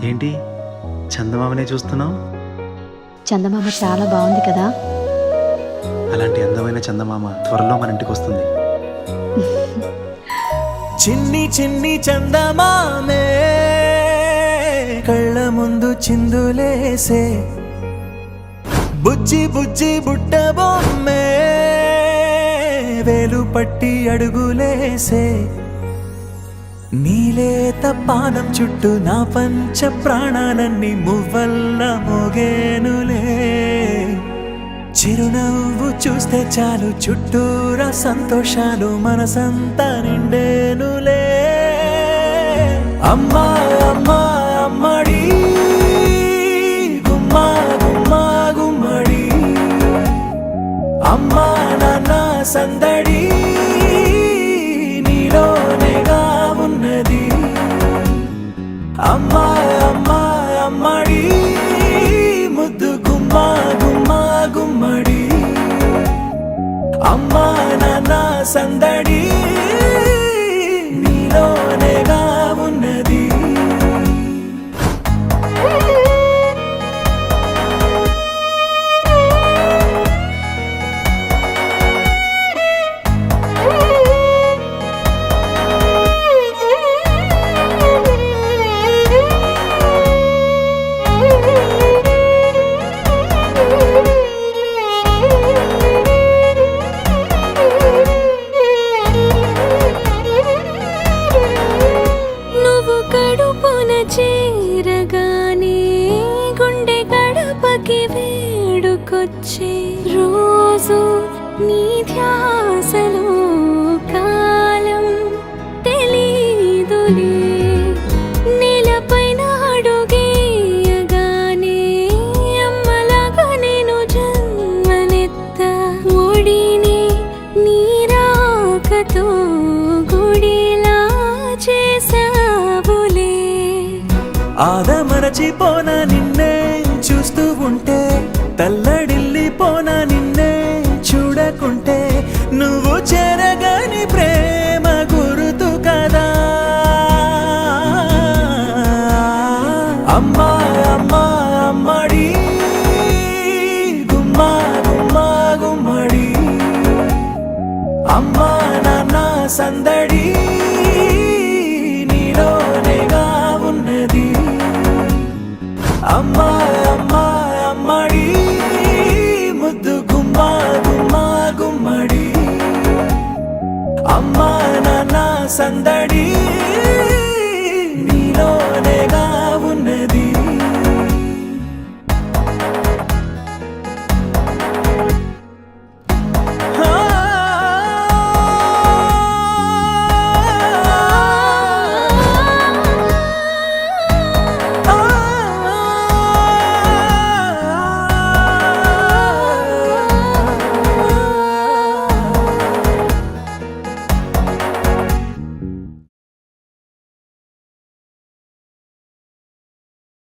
ఏంటి చందమామనే చూస్తున్నావు? చందమామ చాలా బాగుంది కదా. అలాంటి అందమైన చందమామ త్వరలో మన ఇంటికి వస్తుంది. చిన్ని చిన్ని చందమామే కళ్ళ ముందు చిందులేసే, బుజ్జి బుజ్జి బుట్ట బొమ్మే వేలు పట్టి అడుగులేసే, నీలేత పానం చుట్టూ నా పంచ ప్రాణాలన్నీ మువ్వల్ల మోగేనులే. చిరునవ్వు చూస్తే చాలు చుట్టూరా సంతోషాలు మనసంతా నిండేనులే. అమ్మా అమ్మా అమ్మడి గుమ్మా గుమ్మా గుమ్మడి, అమ్మా నాన్న సందడి నీలోనేగా ఉన్నది. అమ్మా అమ్మా అమ్మడి ముద్దు గుమ్మా గుమ్మా గుమ్మడి, అమ్మా నాన్న సందడి నీలోనేగా ఉన్నది. చేరగానే గుండె గడపకి వేడుకొచ్చే రోజు నీ ధ్యాసలో కాలం తెలీదులే. నేలపైన అడుగేయగానే అమ్మలాగా నేను జన్మనెత్త, ఒడిని నీ రాకతో గుడిలా చేసావులే. ఆదమరచిపోన నిన్నే చూస్తూ ఉంటే, తల్లడిల్లిపోన నిన్నే చూడకుంటే, నువ్వు చెరగని ప్రేమ గురుతు కదా. అమ్మా అమ్మా అమ్మడి గుమ్మా గుమ్మా గుమ్మడి, అమ్మా నాన్న సందడి నీలోనేగా ఉన్నది. అమ్మా అమ్మా అమ్మడి ముద్దు గుమ్మా గుమ్మా గుమ్మడి, అమ్మా నాన్న సందడి